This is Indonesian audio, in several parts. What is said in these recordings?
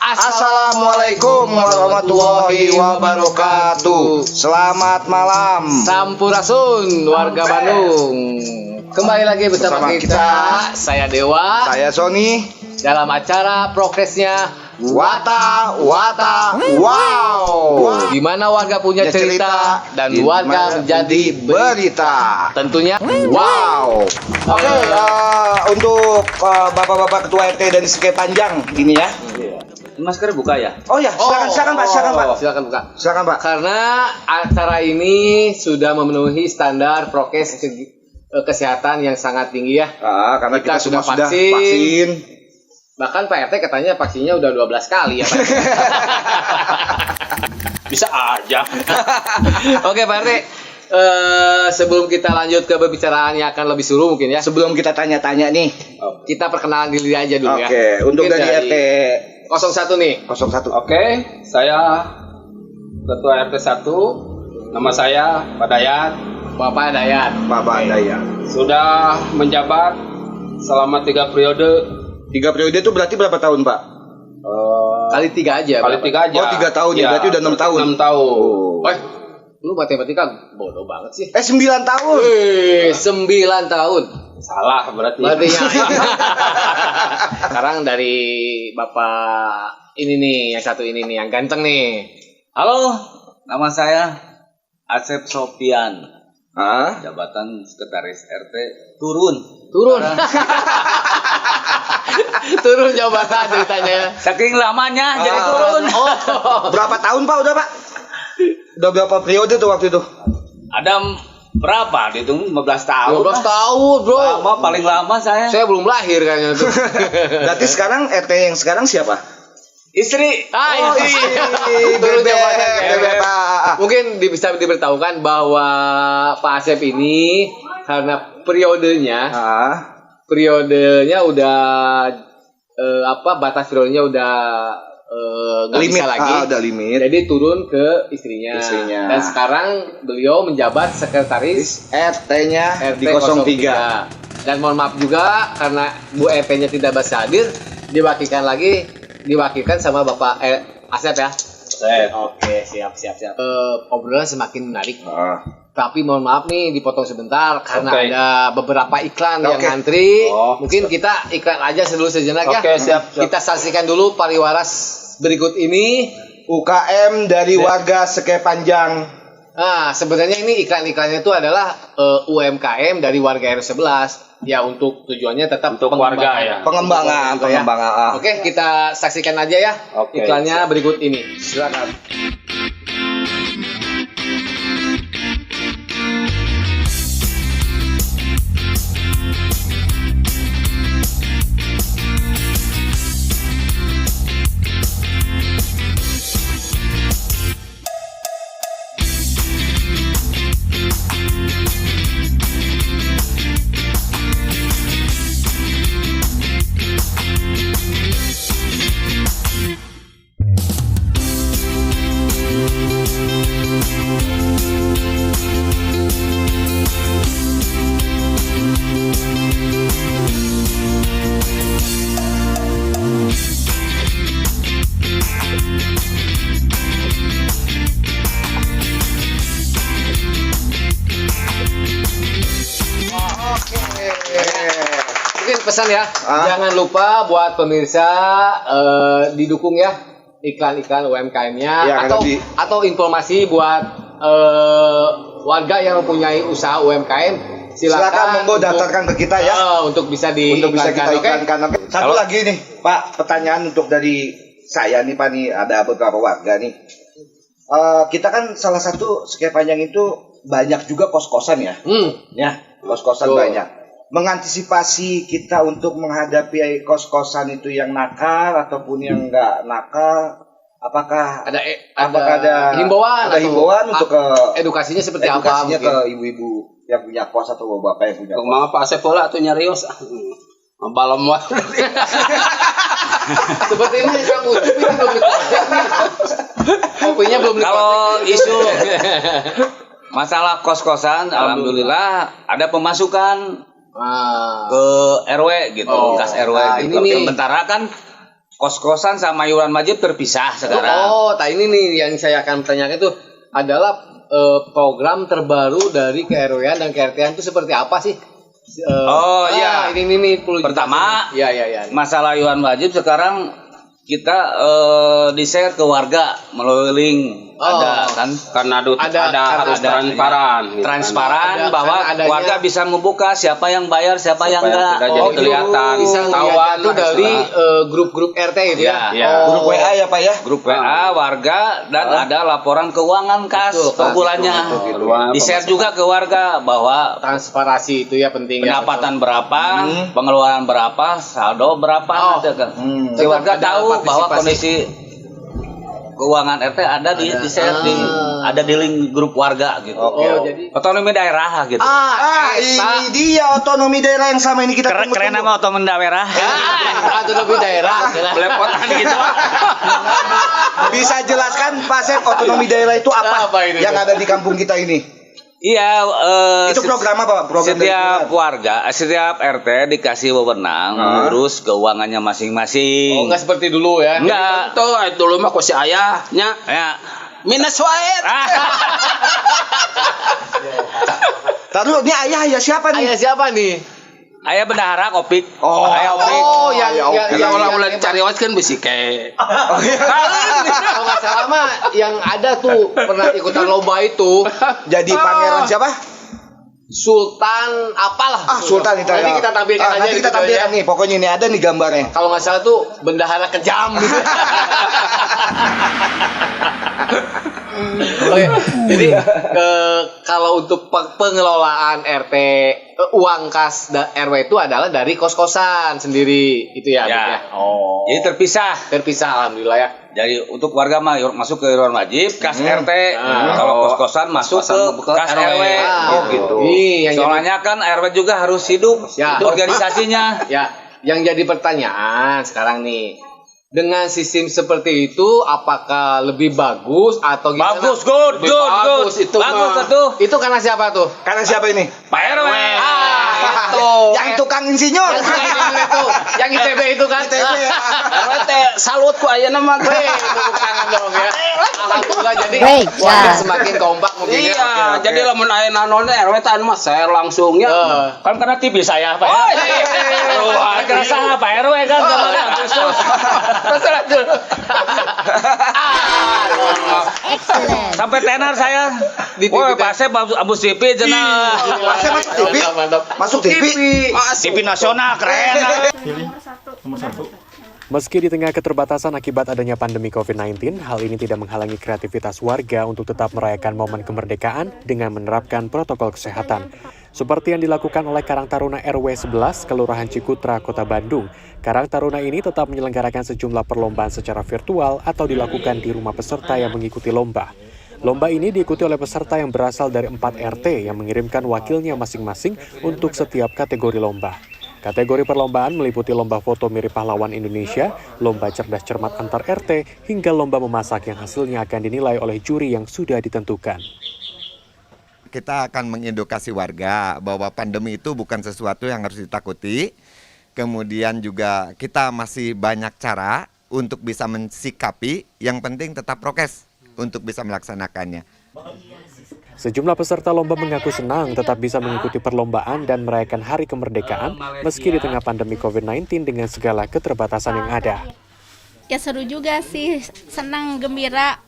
Assalamualaikum warahmatullahi wabarakatuh. Selamat malam. Sampurasun warga Bandung. Kembali lagi bersama kita. Saya Dewa. Saya Sony. Dalam acara progresnya Wata Wow. Di mana warga punya cerita dan warga menjadi berita. Tentunya wow. Oke, untuk bapak-bapak ketua RT dari Sekep Panjang ini ya. Masker buka ya? Oh ya, silakan Pak. Silakan buka. Silakan Pak. Karena acara ini sudah memenuhi standar prokes kesehatan yang sangat tinggi ya. Karena kita semua sudah vaksin. vaksin. Bahkan Pak RT katanya vaksinnya udah 12 kali ya Pak. Bisa aja. Oke Pak RT, sebelum kita lanjut ke pembicaraan yang akan lebih seru mungkin ya. Sebelum kita tanya-tanya nih, Kita perkenalan diri aja dulu ya. Oke, untuk Mungkin dari RT 01 nih. 01. Oke, saya Ketua RT 1. Nama saya Pak Dayat. Bapak Dayat. Bapak Daya. Sudah menjabat selama 3 periode. 3 periode itu berarti berapa tahun, Pak? Kali 3 aja. Kali 3 aja. Oh, 3 tahun ya, berarti udah 6 tahun. 6 tahun. Lu matematika bodoh banget sih. 9 tahun. 9 tahun. Salah berarti. Ya. Sekarang dari Bapak ini nih, yang satu ini nih, yang ganteng nih. Halo, nama saya Asep Sofian. Jabatan Sekretaris RT turun. Turun jabatan ceritanya. Saking lamanya jadi turun. Berapa tahun, Pak? Udah, Pak? Udah berapa periode tuh waktu itu? Ada berapa? Dihitung 15 tahun. 12 tahun, Bro. Lama, paling lama saya. Saya belum lahir kayaknya tuh. Berarti sekarang RT yang sekarang siapa? Istri. Turun jabatan ya. Bebek, Pak. Mungkin bisa diberitahukan bahwa Pak Asep ini karena periodenya udah batas periodenya udah nggak limit bisa lagi. Udah limit. Jadi turun ke istrinya. Dan sekarang beliau menjabat sekretaris RT-nya RT di 03. Dan mohon maaf juga karena Bu RT-nya tidak bisa hadir, diwakilkan sama Bapak Asep ya. Oke, siap. Obrolan semakin menarik. Tapi mohon maaf nih dipotong sebentar karena ada beberapa iklan yang ngantri. Mungkin kita iklan aja dulu sejenak ya. Siap. Kita saksikan dulu pariwaras berikut ini. UKM dari warga Sekep Panjang. Nah, sebenarnya ini iklan-iklannya itu adalah UMKM dari warga R11. Ya, untuk tujuannya tetap Untuk warga ya. Pengembangan. Oke, kita saksikan aja ya iklannya berikut ini. Silakan. Mungkin pesan ya, jangan lupa buat pemirsa didukung ya iklan-iklan UMKM-nya Ya, atau informasi buat warga yang mempunyai usaha UMKM. Silakan monggo daftarkan ke kita ya. Untuk bisa Untuk bisa kita iklankan. iklankan. Satu lagi nih, Pak, pertanyaan untuk dari saya nih, Pak, nih ada beberapa warga nih. Kita kan salah satu Sekep Panjang itu banyak juga kos-kosan ya. Ya, kos-kosan banyak. Mengantisipasi kita untuk menghadapi kos-kosan itu yang nakal ataupun yang enggak nakal, apakah ada himbauan untuk ke edukasinya seperti apa edukasinya mungkin? ke ibu-ibu yang punya kos atau bapak yang punya kos? Mama Pak Asep bola tuh nyarios. Balom Seperti ini Kang Ucup ini belum dikocek nih. Kopinya belum dikocek. Kalau isu masalah kos-kosan, alhamdulillah ada pemasukan ke RW gitu, kas RW gitu. ini nih. Sementara kan kos-kosan sama iuran wajib terpisah sekarang. Ini nih yang saya akan tanyakan itu adalah program terbaru dari KRW-an dan KRT-an itu seperti apa sih? Iya. Ini perlu pertama, ya. Masalah iuran wajib sekarang kita di-share ke warga melalui link. Ada kan karena harus transparan gitu. Transparan bahwa warga bisa membuka siapa yang bayar, siapa yang enggak. Jadi kelihatan ketahuan itu dari grup-grup RT gitu ya. Grup WA ya Pak ya. Grup WA warga dan ada laporan keuangan kas per bulannya. Di-share juga ke warga bahwa transparansi itu ya penting. Pendapatan berapa, pengeluaran berapa, saldo berapa, si warga tahu bahwa kondisi keuangan RT ada di share ada di link grup warga gitu. Jadi otonomi daerah gitu. Ini dia otonomi daerah yang sama ini kita keren nama otonomi daerah. Otonomi daerah. Belepotan gitu. Bisa jelaskan Pak Sep otonomi daerah itu apa yang ada di kampung kita ini? Iya, itu program apa, Pak? Setiap warga, setiap RT dikasih wewenang mengurus keuangannya masing-masing. Enggak seperti dulu ya. Enggak. Tuh, dulu mah ku si ayahnya. Ya. Minus wae. Taruh, ini ayah siapa nih? Ayah siapa nih? Ayah bendahara Opik. Yang ulah cari wae kan bisi ke. Kalau nggak salah mah yang ada tuh pernah ikutan lomba itu. Jadi pangeran siapa? Sultan apalah. Sultan itu. Nanti kita tampilkan aja. Nanti kita tampilkan nih. Pokoknya ini ada nih gambarnya. Kalau nggak salah tuh bendahara kejam gitu. Oke, jadi kalau untuk pengelolaan RT uang kas RW itu adalah dari kos-kosan sendiri itu ya. Jadi terpisah alhamdulillah ya. Jadi untuk warga mah masuk ke iuran wajib, kas RT. Kalau kos-kosan masuk ke kas RW. Gitu. Soalnya kan RW juga harus hidup organisasinya. Ya, yang jadi pertanyaan sekarang nih. Dengan sistem seperti itu apakah lebih bagus atau gimana? Bagus, good. Itu karena siapa tuh? Karena siapa ini? Pak RW. Itu. Yang tukang insinyur. Yang ITB itu kan? RT salut ku ayeuna mah. Tepuk tangan dong ya. Alhamdulillah jadi warga semakin kompak mungkin. Iya, jadi lamun aya nanone RW teh mah share langsungnya. Kan karena TV saya Pak. Karena saha Pak RW kan Agustus. Sampai tenar saya. Woi, Pasep abus TV cenah. Pasep masuk TV. Masuk TV. TV nasional keren. Nomor 1. Meski di tengah keterbatasan akibat adanya pandemi COVID-19, hal ini tidak menghalangi kreativitas warga untuk tetap merayakan momen kemerdekaan dengan menerapkan protokol kesehatan. Seperti yang dilakukan oleh Karang Taruna RW 11, Kelurahan Cikutra, Kota Bandung. Karang Taruna ini tetap menyelenggarakan sejumlah perlombaan secara virtual atau dilakukan di rumah peserta yang mengikuti lomba. Lomba ini diikuti oleh peserta yang berasal dari 4 RT yang mengirimkan wakilnya masing-masing untuk setiap kategori lomba. Kategori perlombaan meliputi lomba foto mirip pahlawan Indonesia, lomba cerdas cermat antar RT, hingga lomba memasak yang hasilnya akan dinilai oleh juri yang sudah ditentukan. Kita akan mengedukasi warga bahwa pandemi itu bukan sesuatu yang harus ditakuti. Kemudian juga kita masih banyak cara untuk bisa mensikapi, yang penting tetap prokes untuk bisa melaksanakannya. Sejumlah peserta lomba mengaku senang tetap bisa mengikuti perlombaan dan merayakan hari kemerdekaan meski di tengah pandemi COVID-19 dengan segala keterbatasan yang ada. Ya seru juga sih, senang, gembira.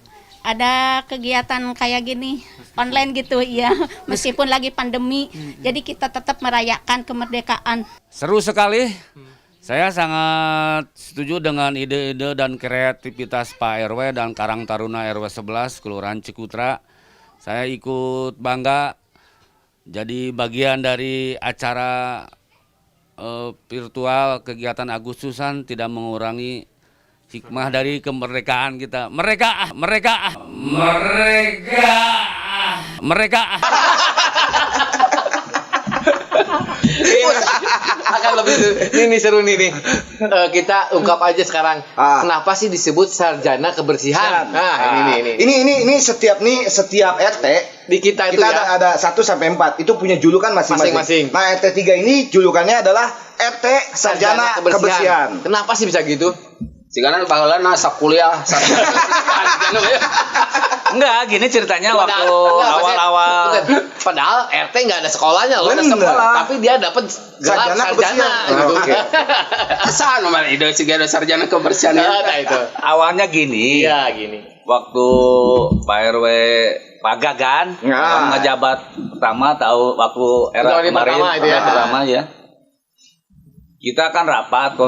Ada kegiatan kayak gini, online gitu ya, meskipun lagi pandemi, jadi kita tetap merayakan kemerdekaan. Seru sekali, saya sangat setuju dengan ide-ide dan kreativitas Pak RW dan Karang Taruna RW 11, Kelurahan Cikutra. Saya ikut bangga jadi bagian dari acara virtual kegiatan Agustusan, tidak mengurangi hikmah dari kemerdekaan kita. Mereka. Akan lebih ini seru nih. Kita ungkap aja sekarang. Kenapa sih disebut sarjana kebersihan? Nah, ini setiap RT di kita itu ya. ada 1 sampai 4 itu punya julukan masing-masing. Nah, RT 3 ini julukannya adalah RT Sarjana Kebersihan. Kenapa sih bisa gitu? Sigana baheula sakuliah Enggak, gini ceritanya waktu awal-awal. Padahal RT nggak ada sekolahnya loh, ada sekolah, tapi dia dapat gelar sarjana gitu. Asa nomor ide sigana sarjana kebersihan itu. Awalnya gini. Iya, gini. Waktu Pak RW Pagagan ngejabat pertama waktu era kemarin pertama ya. Kita kan rapat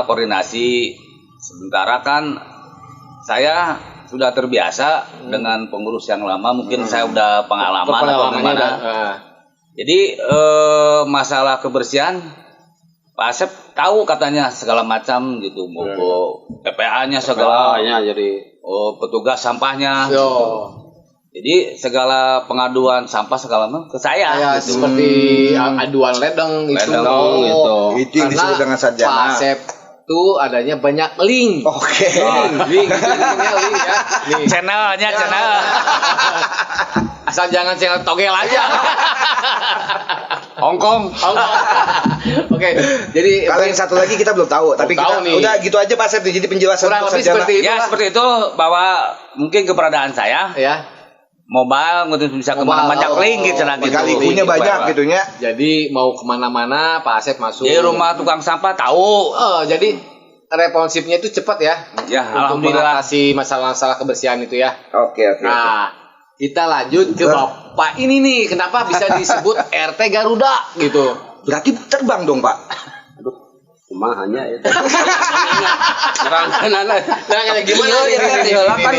koordinasi. Sementara kan saya sudah terbiasa dengan pengurus yang lama, mungkin saya udah pengalaman atau gimana. Jadi masalah kebersihan Pak Asep tahu katanya segala macam gitu, mau PPA-nya segalanya, jadi petugas sampahnya. Jadi segala pengaduan sampah segala macam ke saya gitu. Seperti aduan ledeng gitu. Itu yang disebut dengan sarjana. Pak Asep itu adanya banyak link. Link ya. Channel. Asal jangan channel togel aja. Hongkong. Oke, jadi kalau yang satu lagi kita belum tahu, tapi kita udah gitu aja Pak Asep. Jadi penjelasan kurang lebih seperti itu. Ya seperti itu, bahwa mungkin keberadaan saya mobile mungkin bisa kemana-mana link gitu punya banyak gitunya. Jadi mau kemana-mana Pak Asep masuk. Di rumah tukang sampah tahu. Jadi responsifnya itu cepat ya. Ya, untuk mengatasi masalah-masalah kebersihan itu ya. Oke. Nah, kita lanjut ke Bapak ini nih. Kenapa bisa disebut RT Garuda gitu? Berarti terbang dong Pak. Cuma hanya ya. Gimana kan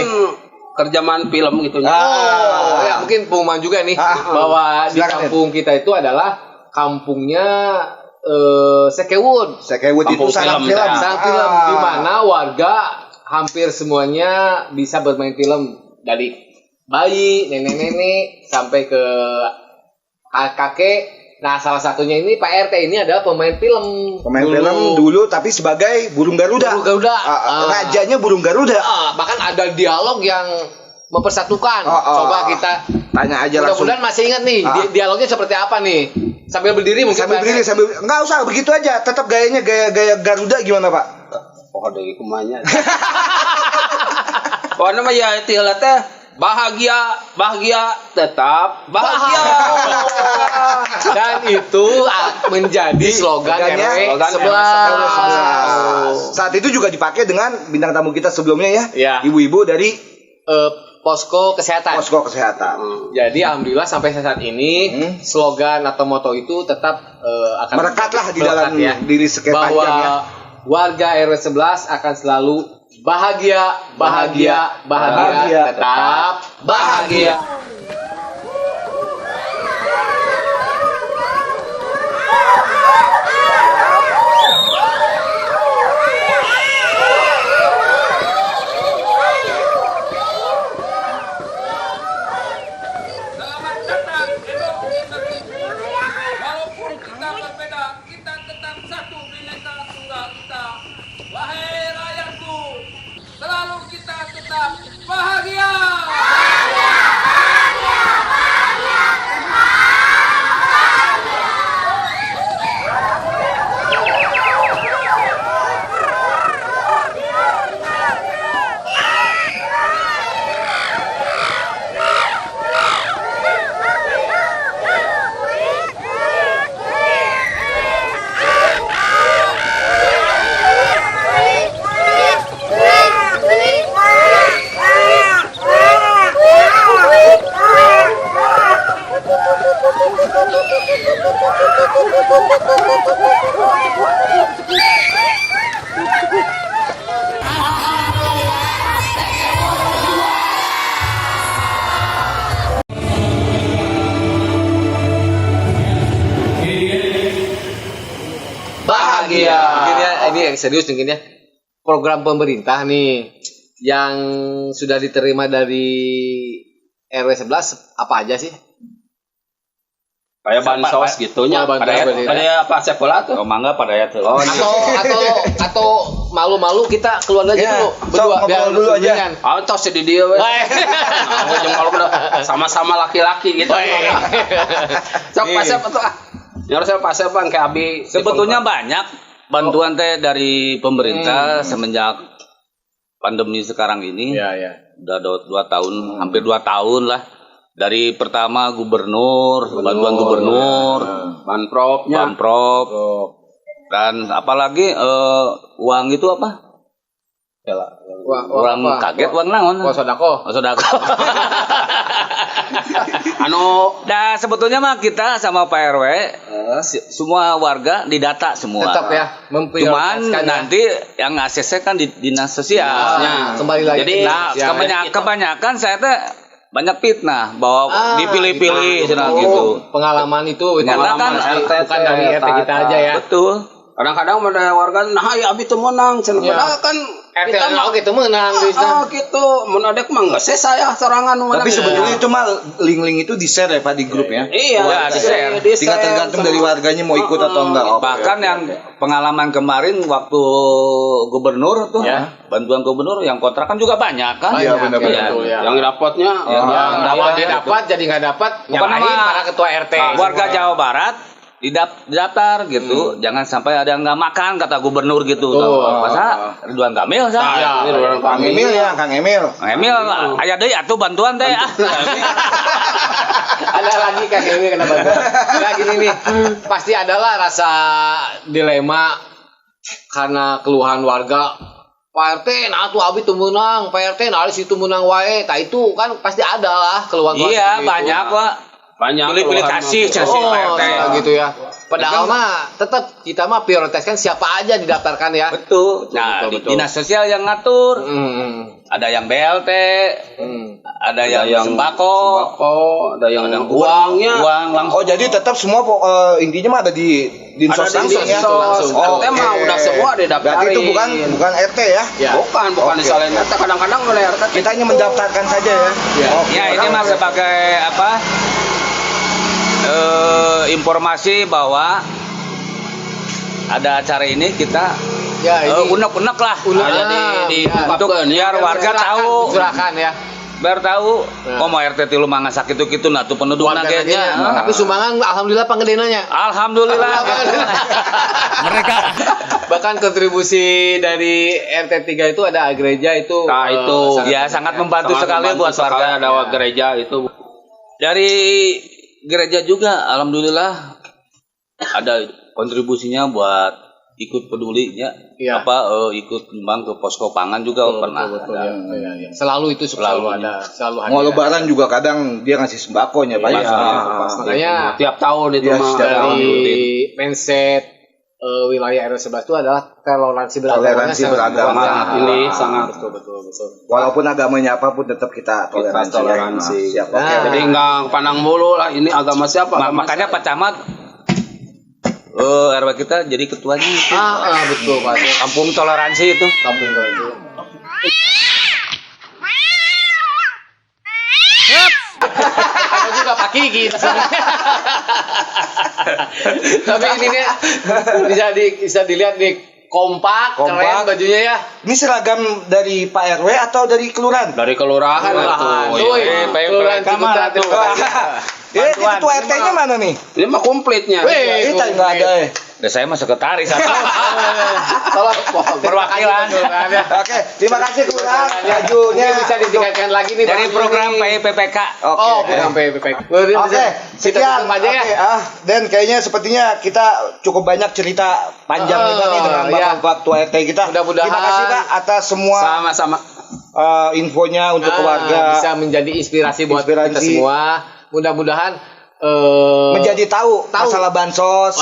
terjemahan film gitu. Ya mungkin pengumuman juga nih bahwa di kampung kita itu adalah kampungnya Sekewud itu sarang film. Di mana warga hampir semuanya bisa bermain film, dari bayi, nenek-nenek sampai ke kakek. Nah, salah satunya ini Pak RT ini adalah pemain film. Film dulu, tapi sebagai burung Garuda. Rajanya burung Garuda. Bahkan ada dialog yang mempersatukan. Coba kita tanya aja langsung. Mudah-mudahan masih ingat nih dialognya seperti apa nih. Sambil berdiri mungkin. Enggak usah begitu aja. Tetap gayanya gaya Garuda gimana Pak? Dari kumanya. Pokoknya mah ya itu teh. Bahagia tetap bahagia. Dan itu menjadi slogan RW 11. Saat itu juga dipakai dengan bintang tamu kita sebelumnya ya. Ibu-ibu dari Posko Kesehatan. Jadi alhamdulillah sampai saat ini slogan atau moto itu tetap akan merekatlah di dalam diri sekian bahwa panjang ya. Warga RW 11 akan selalu bahagia, tetap bahagia. Selamat datang Indonesia. Walaupun kita berbeda, kita tetap satu bineka tunggal ika. Wahai rakyatku, selalu kita tetap bahagia. Bahagia. Mungkin ya, ini yang serius mungkin ya. Program pemerintah nih yang sudah diterima dari RW 11 apa aja sih? Kayak bansos gitunya. Ada apa sekolah tuh? Mangga pada ya tuh. Atau malu-malu kita keluar aja dulu berdua biar dulu aja. Tos di dia weh. Sama-sama laki-laki gitu. Sok pasep atau nyuruh pasep Bang kayak Abi. Sebetulnya banyak bantuan teh dari pemerintah semenjak pandemi sekarang ini. Iya. Udah 2 tahun, hampir 2 tahun lah. Dari pertama bantuan gubernur, Banprop, dan apalagi uang itu apa? Uang kaget, uang naon? Sodako. Nah sebetulnya mah kita sama Pak RW, semua warga didata semua. Tetap ya, Cuman nanti yang ACC kan di dinas sosial. Kembali lagi. Jadi kebanyakan saya teh banyak fitnah bahwa dipilih-pilih gitu. Pengalaman itu Karena kan bukan dari RT kita aja ya. Betul. Kadang-kadang ada warga, nah ya abi teu menang, padahal kan RT mah gitu menang gitu, mun adek mah geus saya sorangan menang. Tapi sebetulnya itu mah link-link itu di-share ya Pak di grup ya. Iya, di-share. Tinggal tergantung dari warganya mau ikut atau enggak. Bahkan yang pengalaman kemarin waktu gubernur tuh, bantuan gubernur yang kontrakan juga banyak kan? Iya benar-benar. Yang dapatnya, yang dapat jadi nggak dapat, nyalahin para ketua RT. Warga Jawa Barat didaftar gitu, jangan sampai ada yang nggak makan kata gubernur gitu. Masa Ridwan Kamil Kang Emil ya, Kang Emil. Aya deui atuh bantuan teh. Ada lagi Kang Emil kena bantuan. Nah gini nih, pasti adalah rasa dilema karena keluhan warga. Pak RT, nah tuh abi tuh menang, Pak RT, nah situ menang wae. Nah itu kan pasti ada lah keluhan-keluhan. Iya banyak Pak. Pilih-pilih kasih Pak RT gitu ya. Padahal mah tetap kita mah prioritaskan siapa aja didaftarkan ya. Betul. Nah, di dinas sosial yang ngatur. Ada yang BLT, ada yang sembako, ada yang uangnya. Uang langsung. Oh, jadi tetap semua intinya mah ada di Dinsos langsung ya. RT mah udah semua didaftarin. Berarti itu bukan RT ya? Bukan disalahin RT. Kadang-kadang oleh RT kita hanya mendaftarkan saja ya. Ya, ini mah sebagai apa? Informasi bahwa ada acara ini kita unek-unek lah untuk biar warga tahu biar tahu mau RT tilu mangga sakit itu nah tuh penduduk nagenya tapi sumbangan alhamdulillah panggedenanya alhamdulillah mereka bahkan kontribusi dari RT 3 itu ada gereja itu ya sangat membantu sekali buat warga ada gereja itu dari gereja juga alhamdulillah ada kontribusinya buat ikut pedulinya ikut nyumbang ke posko pangan juga pernah ya. Selalu itu selalu ada mau lebaran juga kadang dia ngasih sembakonya banyak makanya tiap tahun itu dari mindset wilayah RW 11 itu adalah toleransi beragama. Ini sangat betul. Walaupun agamanya apapun tetap kita toleransi. Jadi enggak pandang bulu lah ini agama siapa. Makanya Pak Camat RW kita jadi ketuanya itu. Betul Pak. Kampung toleransi itu. Kampung toleransi. Ada juga Pak Kiki. Tapi ini nih bisa dilihat nih kompak, keren bajunya ya. Ini seragam dari Pak RW atau dari kelurahan? Dari kelurahan lah. Kelurahan Ciputra tuh. Itu ketua RT-nya mana nih? Ini mah komplitnya. Itu enggak ada. Saya mah sekretaris Tolong perwakilan. Oke, terima kasih kelurahan. Bajunya bisa ditingkatkan lagi nih dari program PPK. Program PPK. Oke, sekian aja ya. Dan kayaknya sepertinya kita cukup banyak cerita panjang juga nih dengan Bapak Ketua RT kita. Mudah-mudahan. Terima kasih Pak atas semua sama-sama infonya untuk keluarga. Bisa menjadi inspirasi buat kita semua. Mudah-mudahan menjadi tahu masalah bansos,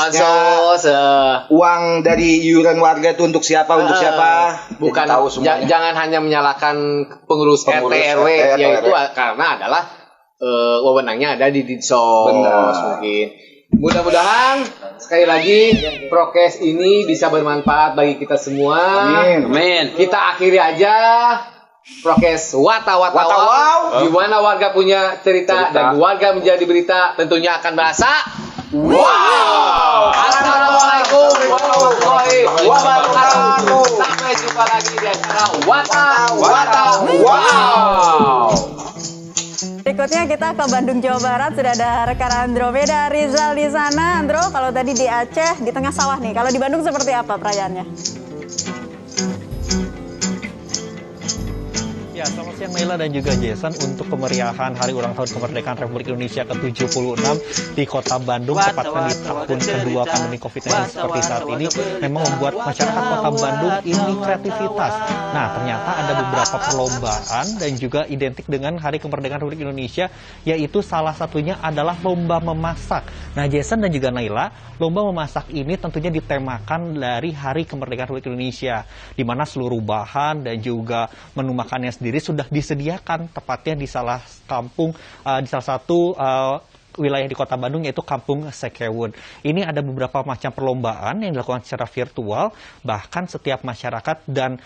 uang dari iuran warga itu untuk siapa bukan jangan hanya menyalahkan pengurus RT RW yaitu karena adalah wewenangnya ada di Dinsos mungkin. Mudah-mudahan sekali lagi prokes ini bisa bermanfaat bagi kita semua. Amin. Kita akhiri aja prokes wow. Di mana warga punya cerita dan warga menjadi berita tentunya akan bahasa wow. Assalamualaikum warahmatullahi wabarakatuh. Sampai jumpa lagi di acara wow. Berikutnya kita ke Bandung, Jawa Barat. Sudah ada rekan Andromeda Rizal di sana. Andro, kalau tadi di Aceh di tengah sawah nih. Kalau di Bandung seperti apa perayaannya? Ya, selamat siang Naila dan juga Jason. Untuk kemeriahan Hari Ulang Tahun Kemerdekaan Republik Indonesia ke-76 di Kota Bandung, tepatnya di tahun kedua pandemi COVID-19 seperti saat ini, memang membuat masyarakat Kota Bandung ini kreativitas. Nah, ternyata ada beberapa perlombaan dan juga identik dengan Hari Kemerdekaan Republik Indonesia, yaitu salah satunya adalah lomba memasak. Nah, Jason dan juga Naila, lomba memasak ini tentunya ditemakan dari Hari Kemerdekaan Republik Indonesia, di mana seluruh bahan dan juga menu makannya sendiri sudah disediakan tepatnya di salah satu wilayah di Kota Bandung, yaitu Kampung Sekewun. Ini ada beberapa macam perlombaan yang dilakukan secara virtual, bahkan setiap masyarakat dan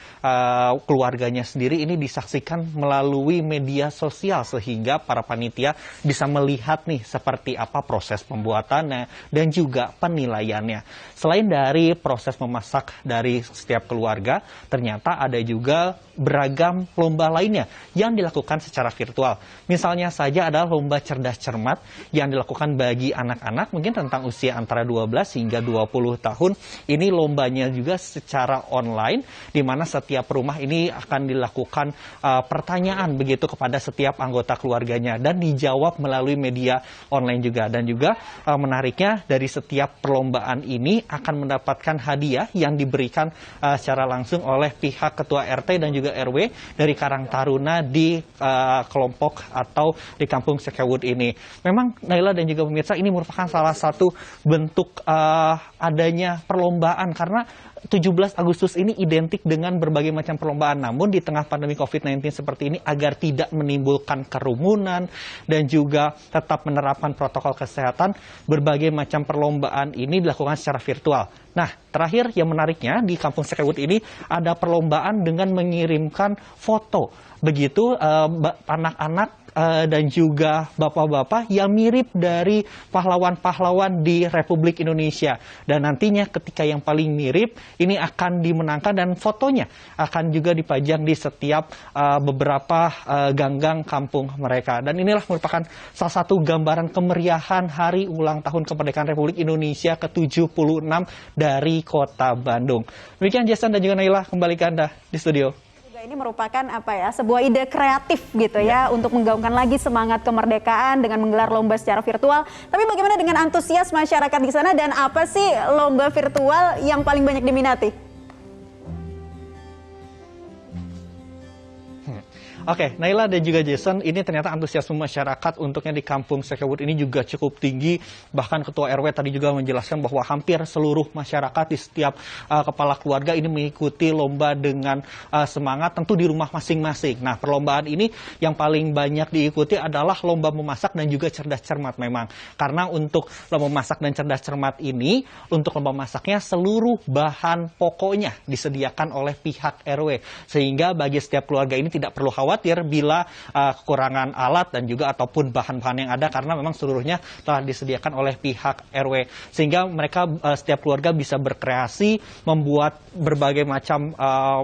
keluarganya sendiri ini disaksikan melalui media sosial, sehingga para panitia bisa melihat nih seperti apa proses pembuatannya dan juga penilaiannya. Selain dari proses memasak dari setiap keluarga, ternyata ada juga beragam lomba lainnya yang dilakukan secara virtual. Misalnya saja ada lomba cerdas cermat yang dilakukan bagi anak-anak mungkin tentang usia antara 12 hingga 20 tahun. Ini lombanya juga secara online, di mana setiap rumah ini akan dilakukan pertanyaan begitu kepada setiap anggota keluarganya dan dijawab melalui media online juga. Dan juga menariknya, dari setiap perlombaan ini akan mendapatkan hadiah yang diberikan secara langsung oleh pihak ketua RT dan juga RW dari Karang Taruna di kelompok atau di Kampung Sekewun ini. Memang Naila dan juga pemirsa, ini merupakan salah satu bentuk adanya perlombaan, karena 17 Agustus ini identik dengan berbagai macam perlombaan. Namun di tengah pandemi COVID-19 seperti ini, agar tidak menimbulkan kerumunan dan juga tetap menerapkan protokol kesehatan, berbagai macam perlombaan ini dilakukan secara virtual. Nah, terakhir yang menariknya di Kampung Sekewun ini ada perlombaan dengan mengirimkan foto. Begitu anak-anak dan juga bapak-bapak yang mirip dari pahlawan-pahlawan di Republik Indonesia. Dan nantinya ketika yang paling mirip ini akan dimenangkan dan fotonya akan juga dipajang di setiap beberapa ganggang kampung mereka. Dan inilah merupakan salah satu gambaran kemeriahan Hari Ulang Tahun Kemerdekaan Republik Indonesia ke-76 dari Kota Bandung. Demikian Jason dan juga Naila, kembali ke Anda di studio. Ini merupakan sebuah ide kreatif gitu ya untuk menggaungkan lagi semangat kemerdekaan dengan menggelar lomba secara virtual. Tapi bagaimana dengan antusias masyarakat di sana, dan apa sih lomba virtual yang paling banyak diminati? Oke, Naila dan juga Jason, ini ternyata antusiasme masyarakat untuknya di Kampung Sekewun ini juga cukup tinggi. Bahkan Ketua RW tadi juga menjelaskan bahwa hampir seluruh masyarakat di setiap kepala keluarga ini mengikuti lomba dengan semangat, tentu di rumah masing-masing. Nah, perlombaan ini yang paling banyak diikuti adalah lomba memasak dan juga cerdas cermat memang. Karena untuk lomba memasak dan cerdas cermat ini, untuk lomba masaknya seluruh bahan pokoknya disediakan oleh pihak RW. Sehingga bagi setiap keluarga ini tidak perlu khawatir bila kekurangan alat dan juga ataupun bahan-bahan yang ada, karena memang seluruhnya telah disediakan oleh pihak RW, sehingga mereka setiap keluarga bisa berkreasi membuat berbagai macam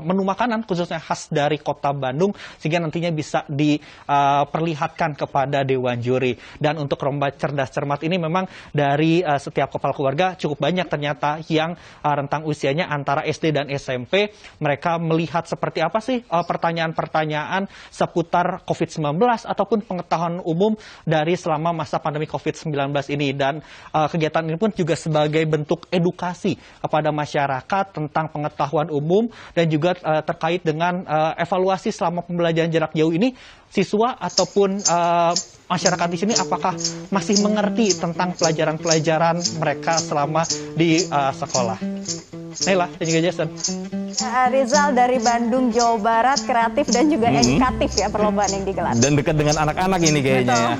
menu makanan khususnya khas dari Kota Bandung, sehingga nantinya bisa diperlihatkan kepada dewan juri. Dan untuk lomba cerdas cermat ini memang dari setiap kepala keluarga cukup banyak ternyata yang rentang usianya antara SD dan SMP. Mereka melihat seperti apa sih pertanyaan-pertanyaan seputar COVID-19 ataupun pengetahuan umum dari selama masa pandemi COVID-19 ini. Dan kegiatan ini pun juga sebagai bentuk edukasi kepada masyarakat tentang pengetahuan umum dan juga terkait dengan evaluasi selama pembelajaran jarak jauh ini, siswa ataupun masyarakat di sini apakah masih mengerti tentang pelajaran-pelajaran mereka selama di sekolah. Naila dan juga Jason. Rizal dari Bandung, Jawa Barat, kreatif dan juga edukatif ya perlombaan yang digelar. Dan dekat dengan anak-anak ini kayaknya ya.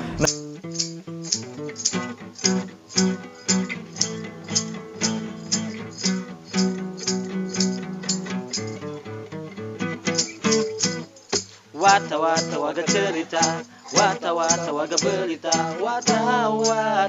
Wata-wata waga cerita, wata-wata waga berita, wata-wata-wata.